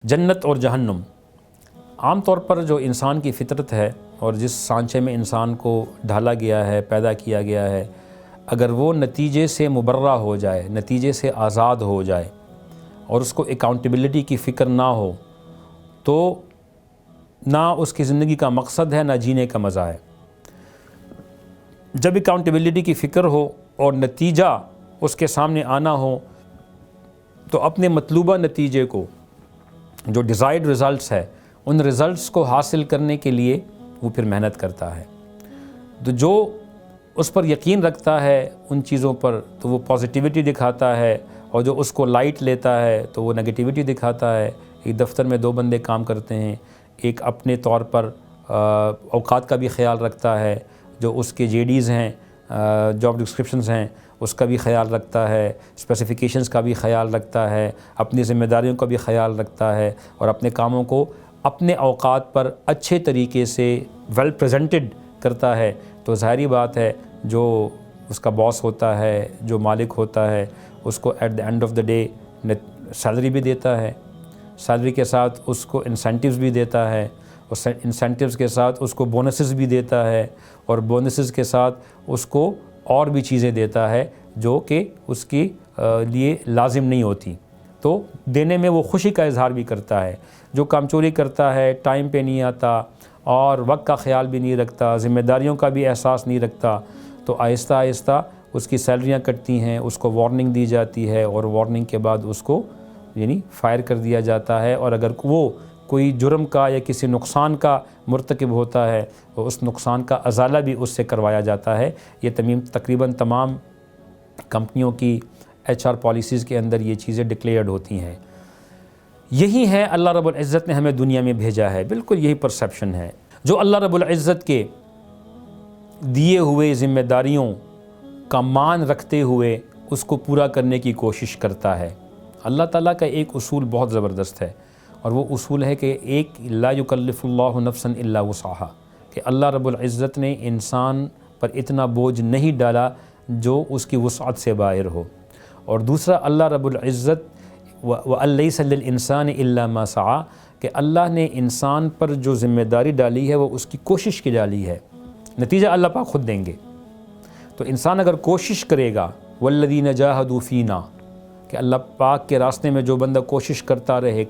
جنت اور جہنم عام طور پر جو انسان کی فطرت ہے اور جس سانچے میں انسان کو ڈھالا گیا ہے، پیدا کیا گیا ہے، اگر وہ نتیجے سے مبرہ ہو جائے، نتیجے سے آزاد ہو جائے اور اس کو اکاؤنٹیبلٹی کی فکر نہ ہو تو نہ اس کی زندگی کا مقصد ہے، نہ جینے کا مزہ ہے۔ جب اکاؤنٹیبلٹی کی فکر ہو اور نتیجہ اس کے سامنے آنا ہو تو اپنے مطلوبہ نتیجے کو، جو ڈیزائرڈ ریزلٹس ہے، ان ریزلٹس کو حاصل کرنے کے لیے وہ پھر محنت کرتا ہے۔ تو جو اس پر یقین رکھتا ہے ان چیزوں پر تو وہ پازیٹیوٹی دکھاتا ہے، اور جو اس کو لائٹ لیتا ہے تو وہ نگیٹیوٹی دکھاتا ہے۔ ایک دفتر میں دو بندے کام کرتے ہیں، ایک اپنے طور پر اوقات کا بھی خیال رکھتا ہے، جو اس کے JDs ہیں، جاب ڈسکرپشنز ہیں، اس کا بھی خیال رکھتا ہے، اسپیسیفیکیشنز کا بھی خیال رکھتا ہے، اپنی ذمہ داریوں کا بھی خیال رکھتا ہے، اور اپنے کاموں کو اپنے اوقات پر اچھے طریقے سے ویل پریزنٹڈ کرتا ہے۔ تو ظاہری بات ہے جو اس کا باس ہوتا ہے، جو مالک ہوتا ہے، اس کو at the end of the day salary بھی دیتا ہے، سیلری کے ساتھ اس کو انسینٹیوز بھی دیتا ہے، اس انسینٹیوز کے ساتھ اس کو بونسز بھی دیتا ہے، اور بونسز کے ساتھ اس کو اور بھی چیزیں دیتا ہے جو کہ اس کے لیے لازم نہیں ہوتی۔ تو دینے میں وہ خوشی کا اظہار بھی کرتا ہے۔ جو کام چوری کرتا ہے، ٹائم پہ نہیں آتا اور وقت کا خیال بھی نہیں رکھتا، ذمہ داریوں کا بھی احساس نہیں رکھتا، تو آہستہ آہستہ اس کی سیلریاں کٹتی ہیں، اس کو وارننگ دی جاتی ہے، اور وارننگ کے بعد اس کو فائر کر دیا جاتا ہے۔ اور اگر وہ کوئی جرم کا یا کسی نقصان کا مرتکب ہوتا ہے تو اس نقصان کا ازالہ بھی اس سے کروایا جاتا ہے۔ یہ تقریباً تمام کمپنیوں کی HR پالیسیز کے اندر یہ چیزیں ڈکلیئرڈ ہوتی ہیں۔ یہی ہے اللہ رب العزت نے ہمیں دنیا میں بھیجا ہے، بالکل یہی پرسیپشن ہے۔ جو اللہ رب العزت کے دیے ہوئے ذمہ داریوں کا مان رکھتے ہوئے اس کو پورا کرنے کی کوشش کرتا ہے۔ اللہ تعالیٰ کا ایک اصول بہت زبردست ہے، اور وہ اصول ہے کہ ایک لا یکلف اللہ نفسا الا وسعها، کہ اللہ رب العزت نے انسان پر اتنا بوجھ نہیں ڈالا جو اس کی وسعت سے باہر ہو۔ اور دوسرا، اللہ رب العزت وَأَن لَيْسَ لِلْإِنسَانِ إِلَّا مَا سَعَىٰ، کہ اللہ نے انسان پر جو ذمہ داری ڈالی ہے وہ اس کی کوشش کی ڈالی ہے، نتیجہ اللہ پاک خود دیں گے۔ تو انسان اگر کوشش کرے گا، وَالَّذِينَ جَاهَدُوا فِينَا، کہ اللہ پاک کے راستے میں جو بندہ کوشش کرتا رہے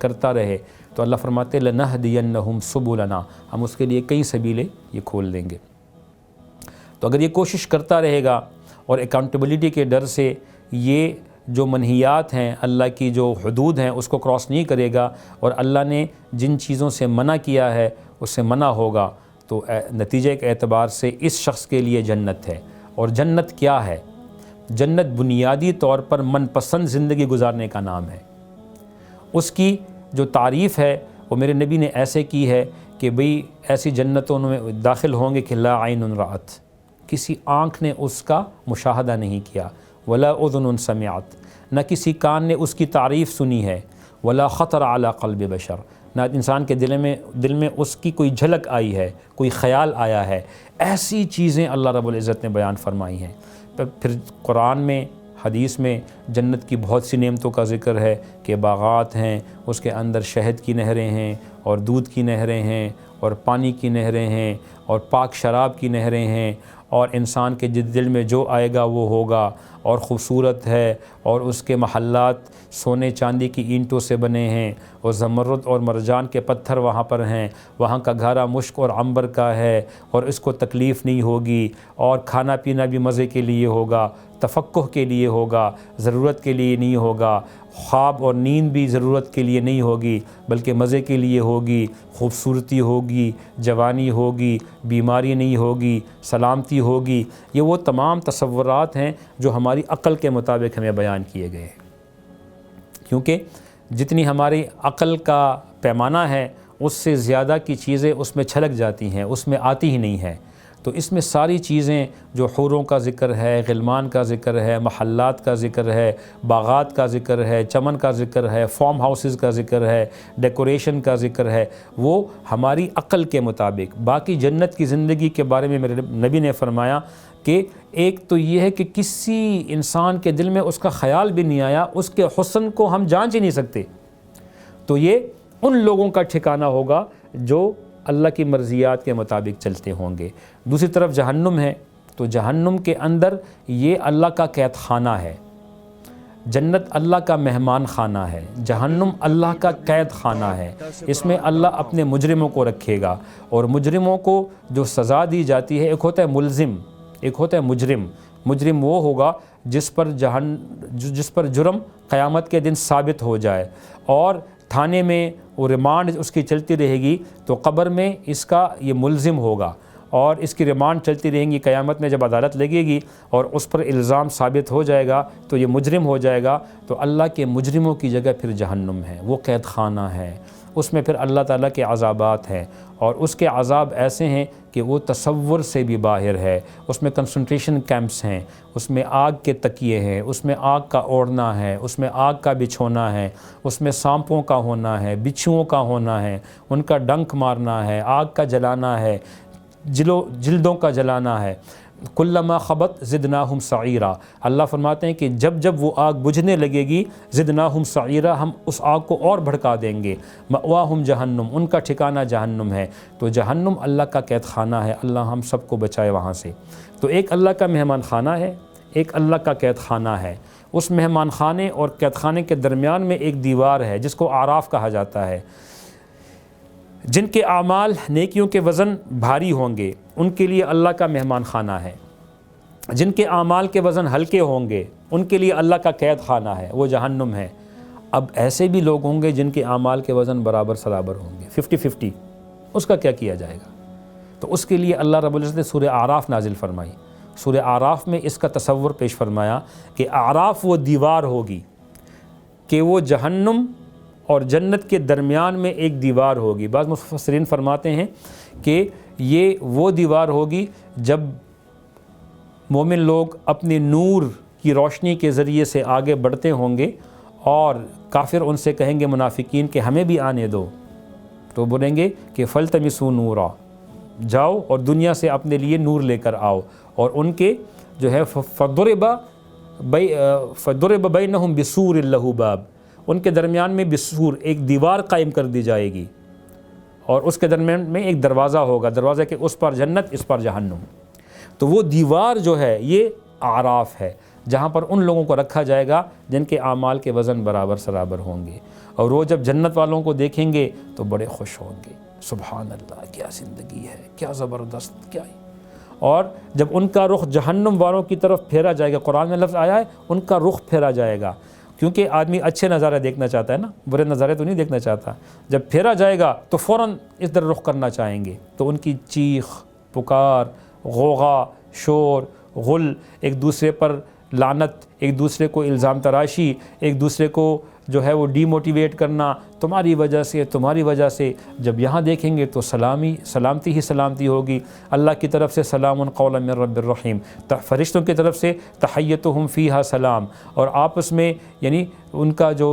تو اللہ فرماتے لَنَهْدِيَنَّهُمْ سُبُلَنَا، ہم اس کے لیے کئی سبیلیں یہ کھول دیں گے۔ تو اگر یہ کوشش کرتا رہے گا اور اکاؤنٹیبلٹی کے ڈر سے یہ جو منہیات ہیں، اللہ کی جو حدود ہیں، اس کو کراس نہیں کرے گا، اور اللہ نے جن چیزوں سے منع کیا ہے اس سے منع ہوگا، تو نتیجے کے اعتبار سے اس شخص کے لیے جنت ہے۔ اور جنت کیا ہے؟ جنت بنیادی طور پر من پسند زندگی گزارنے کا نام ہے۔ اس کی جو تعریف ہے وہ میرے نبی نے ایسے کی ہے کہ بھئی ایسی جنتوں میں داخل ہوں گے کہ لا عین رأت، کسی آنکھ نے اس کا مشاہدہ نہیں کیا، ولا اذن سمعت، نہ کسی کان نے اس کی تعریف سنی ہے، ولا خطر علی قلب بشر، نہ انسان کے دل میں اس کی کوئی جھلک آئی ہے، کوئی خیال آیا ہے۔ ایسی چیزیں اللہ رب العزت نے بیان فرمائی ہیں۔ پھر قرآن میں، حدیث میں جنت کی بہت سی نعمتوں کا ذکر ہے کہ باغات ہیں، اس کے اندر شہد کی نہریں ہیں، اور دودھ کی نہریں ہیں، اور پانی کی نہریں ہیں، اور پاک شراب کی نہریں ہیں، اور انسان کے دل میں جو آئے گا وہ ہوگا، اور خوبصورت ہے، اور اس کے محلات سونے چاندی کی اینٹوں سے بنے ہیں، اور زمرد اور مرجان کے پتھر وہاں پر ہیں، وہاں کا گھارا مشک اور عنبر کا ہے، اور اس کو تکلیف نہیں ہوگی، اور کھانا پینا بھی مزے کے لیے ہوگا، تفقہ کے لیے ہوگا، ضرورت کے لیے نہیں ہوگا، خواب اور نیند بھی ضرورت کے لیے نہیں ہوگی بلکہ مزے کے لیے ہوگی، خوبصورتی ہوگی، جوانی ہوگی، بیماری نہیں ہوگی، سلامتی ہوگی۔ یہ وہ تمام تصورات ہیں جو ہماری عقل کے مطابق ہمیں بیان کیے گئے ہیں، کیونکہ جتنی ہماری عقل کا پیمانہ ہے اس سے زیادہ کی چیزیں اس میں چھلک جاتی ہیں، اس میں آتی ہی نہیں ہیں۔ تو اس میں ساری چیزیں جو حوروں کا ذکر ہے، غلمان کا ذکر ہے، محلات کا ذکر ہے، باغات کا ذکر ہے، چمن کا ذکر ہے، فارم ہاؤسز کا ذکر ہے، ڈیکوریشن کا ذکر ہے، وہ ہماری عقل کے مطابق۔ باقی جنت کی زندگی کے بارے میں میرے نبی نے فرمایا کہ ایک تو یہ ہے کہ کسی انسان کے دل میں اس کا خیال بھی نہیں آیا، اس کے حسن کو ہم جانچ ہی نہیں سکتے۔ تو یہ ان لوگوں کا ٹھکانہ ہوگا جو اللہ کی مرضیات کے مطابق چلتے ہوں گے۔ دوسری طرف جہنم ہے، تو جہنم کے اندر یہ اللہ کا قید خانہ ہے، جنت اللہ کا مہمان خانہ ہے، جہنم اللہ کا قید خانہ ہے۔ اس میں اللہ اپنے مجرموں کو رکھے گا، اور مجرموں کو جو سزا دی جاتی ہے، ایک ہوتا ہے ملزم، ایک ہوتا ہے مجرم۔ مجرم وہ ہوگا جس پر جرم قیامت کے دن ثابت ہو جائے، اور تھانے میں وہ ریمانڈ اس کی چلتی رہے گی، تو قبر میں اس کا یہ ملزم ہوگا، اور اس کی ریمانڈ چلتی رہیں گی۔ قیامت میں جب عدالت لگے گی اور اس پر الزام ثابت ہو جائے گا تو یہ مجرم ہو جائے گا، تو اللہ کے مجرموں کی جگہ پھر جہنم ہے، وہ قید خانہ ہے۔ اس میں پھر اللہ تعالیٰ کے عذابات ہیں، اور اس کے عذاب ایسے ہیں کہ وہ تصور سے بھی باہر ہے۔ اس میں کنسنٹریشن کیمپس ہیں، اس میں آگ کے تکیے ہیں، اس میں آگ کا اوڑھنا ہے، اس میں آگ کا بچھونا ہے، اس میں سانپوں کا ہونا ہے، بچھوؤں کا ہونا ہے، ان کا ڈنک مارنا ہے، آگ کا جلانا ہے، جلدوں کا جلانا ہے۔ کلما خبت زدناہم سعیرا، اللہ فرماتے ہیں کہ جب جب وہ آگ بجھنے لگے گی، زدناہم سعیرا، ہم اس آگ کو اور بھڑکا دیں گے۔ مأواہم جہنم، ان کا ٹھکانہ جہنم ہے۔ تو جہنم اللہ کا قید خانہ ہے، اللہ ہم سب کو بچائے وہاں سے۔ تو ایک اللہ کا مہمان خانہ ہے، ایک اللہ کا قید خانہ ہے۔ اس مہمان خانے اور قید خانے کے درمیان میں ایک دیوار ہے جس کو اعراف کہا جاتا ہے۔ جن کے اعمال نیکیوں کے وزن بھاری ہوں گے ان کے لیے اللہ کا مہمان خانہ ہے، جن کے اعمال کے وزن ہلکے ہوں گے ان کے لیے اللہ کا قید خانہ ہے، وہ جہنم ہے۔ اب ایسے بھی لوگ ہوں گے جن کے اعمال کے وزن برابر سرابر ہوں گے، 50-50، اس کا کیا کیا جائے گا؟ تو اس کے لیے اللہ رب العزت نے سورہ اعراف نازل فرمائی۔ سورہ اعراف میں اس کا تصور پیش فرمایا کہ اعراف وہ دیوار ہوگی کہ وہ جہنم اور جنت کے درمیان میں ایک دیوار ہوگی۔ بعض مفسرین فرماتے ہیں کہ یہ وہ دیوار ہوگی جب مومن لوگ اپنے نور کی روشنی کے ذریعے سے آگے بڑھتے ہوں گے، اور کافر ان سے کہیں گے منافقین کہ ہمیں بھی آنے دو، تو بولیں گے کہ فَلْتَمِسُوا نُورًا، جاؤ اور دنیا سے اپنے لیے نور لے کر آؤ، اور ان کے جو ہے فَضُرِبَ بَيْنَهُمْ بِسُورٍ لَهُ بَابٌ، ان کے درمیان میں بسور، ایک دیوار قائم کر دی جائے گی، اور اس کے درمیان میں ایک دروازہ ہوگا، دروازہ کہ اس پر جنت اس پر جہنم۔ تو وہ دیوار جو ہے یہ اعراف ہے، جہاں پر ان لوگوں کو رکھا جائے گا جن کے اعمال کے وزن برابر سرابر ہوں گے، اور وہ جب جنت والوں کو دیکھیں گے تو بڑے خوش ہوں گے، سبحان اللہ، کیا زندگی ہے، کیا زبردست، کیا ہے۔ اور جب ان کا رخ جہنم والوں کی طرف پھیرا جائے گا، قرآن میں لفظ آیا ہے ان کا رخ پھیرا جائے گا، کیونکہ آدمی اچھے نظارے دیکھنا چاہتا ہے نا، برے نظارے تو نہیں دیکھنا چاہتا۔ جب پھیرا جائے گا تو فوراً اس طرح رخ کرنا چاہیں گے، تو ان کی چیخ پکار، غوغا، شور، غل، ایک دوسرے پر لعنت، ایک دوسرے کو الزام تراشی، ایک دوسرے کو جو ہے وہ ڈی موٹیویٹ کرنا، تمہاری وجہ سے، تمہاری وجہ سے۔ جب یہاں دیکھیں گے تو سلامتی ہی سلامتی ہوگی، اللہ کی طرف سے سلام قولا من رب الرحیم، فرشتوں کی طرف سے تحیتہم فیہا سلام، اور آپس میں یعنی ان کا جو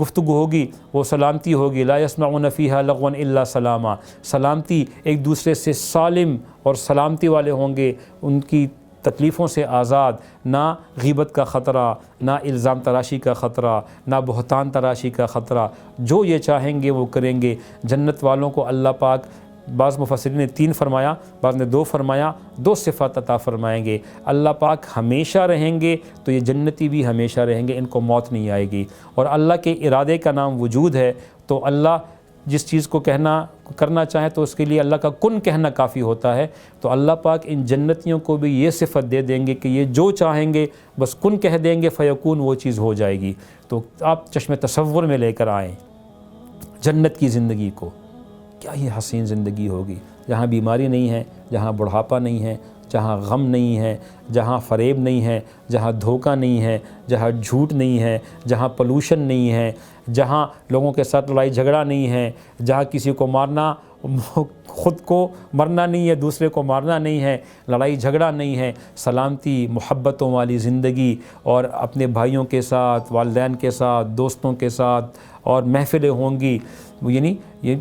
گفتگو ہوگی وہ سلامتی ہوگی، لا یسمعون فیہا لغوا الا سلاما، سلامتی، ایک دوسرے سے سالم اور سلامتی والے ہوں گے، ان کی تکلیفوں سے آزاد، نہ غیبت کا خطرہ، نہ الزام تراشی کا خطرہ، نہ بہتان تراشی کا خطرہ، جو یہ چاہیں گے وہ کریں گے۔ جنت والوں کو اللہ پاک، بعض مفسرین نے 3 فرمایا، بعض نے 2 فرمایا، 2 صفات عطا فرمائیں گے۔ اللہ پاک ہمیشہ رہیں گے تو یہ جنتی بھی ہمیشہ رہیں گے، ان کو موت نہیں آئے گی، اور اللہ کے ارادے کا نام وجود ہے، تو اللہ جس چیز کو کرنا چاہے تو اس کے لیے اللہ کا کن کہنا کافی ہوتا ہے، تو اللہ پاک ان جنتیوں کو بھی یہ صفت دے دیں گے کہ یہ جو چاہیں گے بس کن کہہ دیں گے، فیکون، وہ چیز ہو جائے گی۔ تو آپ چشم تصور میں لے کر آئیں جنت کی زندگی کو، کیا یہ حسین زندگی ہوگی، جہاں بیماری نہیں ہے، جہاں بڑھاپا نہیں ہے، جہاں غم نہیں ہے، جہاں فریب نہیں ہے، جہاں دھوکہ نہیں ہے، جہاں جھوٹ نہیں ہے، جہاں پولوشن نہیں ہے، جہاں لوگوں کے ساتھ لڑائی جھگڑا نہیں ہے، جہاں کسی کو مارنا، خود کو مرنا نہیں ہے، دوسرے کو مارنا نہیں ہے، لڑائی جھگڑا نہیں ہے، سلامتی، محبتوں والی زندگی، اور اپنے بھائیوں کے ساتھ، والدین کے ساتھ، دوستوں کے ساتھ، اور محفلیں ہوں گی، یعنی یہ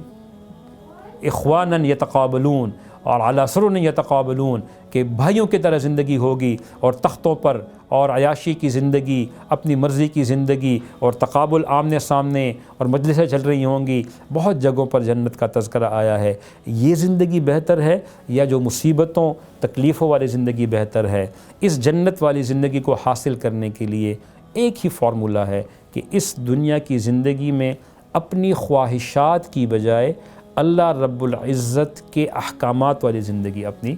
اخواناً یتقابلون، اور علی سرر یتقابلون کہ بھائیوں کی طرح زندگی ہوگی، اور تختوں پر اور عیاشی کی زندگی، اپنی مرضی کی زندگی، اور تقابل آمنے سامنے، اور مجلسیں چل رہی ہوں گی۔ بہت جگہوں پر جنت کا تذکرہ آیا ہے۔ یہ زندگی بہتر ہے یا جو مصیبتوں تکلیفوں والی زندگی بہتر ہے؟ اس جنت والی زندگی کو حاصل کرنے کے لیے ایک ہی فارمولہ ہے کہ اس دنیا کی زندگی میں اپنی خواہشات کی بجائے اللہ رب العزت کے احکامات والی زندگی اپنی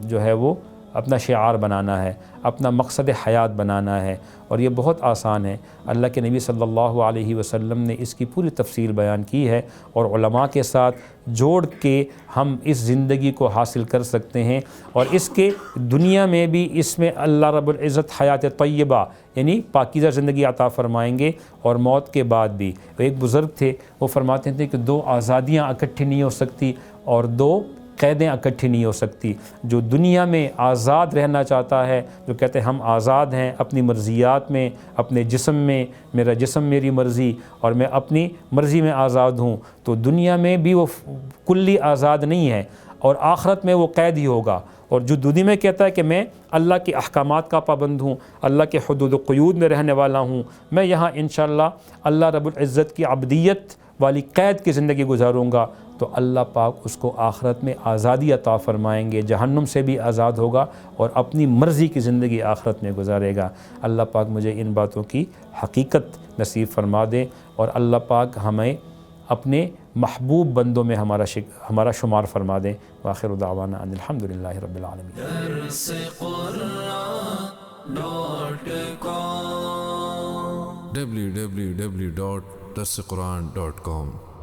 جو ہے وہ اپنا شعار بنانا ہے، اپنا مقصد حیات بنانا ہے۔ اور یہ بہت آسان ہے۔ اللہ کے نبی صلی اللہ علیہ وسلم نے اس کی پوری تفصیل بیان کی ہے، اور علماء کے ساتھ جوڑ کے ہم اس زندگی کو حاصل کر سکتے ہیں، اور اس کے دنیا میں بھی اس میں اللہ رب العزت حیات طیبہ یعنی پاکیزہ زندگی عطا فرمائیں گے، اور موت کے بعد بھی۔ ایک بزرگ تھے، وہ فرماتے تھے کہ دو آزادیاں اکٹھی نہیں ہو سکتی اور دو قیدیں اکٹھی نہیں ہو سکتی۔ جو دنیا میں آزاد رہنا چاہتا ہے، جو کہتے ہیں ہم آزاد ہیں اپنی مرضیات میں، اپنے جسم میں، میرا جسم میری مرضی اور میں اپنی مرضی میں آزاد ہوں، تو دنیا میں بھی وہ کلی آزاد نہیں ہے، اور آخرت میں وہ قید ہی ہوگا۔ اور جو دنیا میں کہتا ہے کہ میں اللہ کے احکامات کا پابند ہوں، اللہ کے حدود و قیود میں رہنے والا ہوں، میں یہاں انشاءاللہ اللہ رب العزت کی عبدیت والی قید کی زندگی گزاروں گا، تو اللہ پاک اس کو آخرت میں آزادی عطا فرمائیں گے، جہنم سے بھی آزاد ہوگا اور اپنی مرضی کی زندگی آخرت میں گزارے گا۔ اللہ پاک مجھے ان باتوں کی حقیقت نصیب فرما دے، اور اللہ پاک ہمیں اپنے محبوب بندوں میں ہمارا شمار فرما دیں۔ وآخر دعوانا ان الحمدللہ رب العالمین۔ www.darsequran.com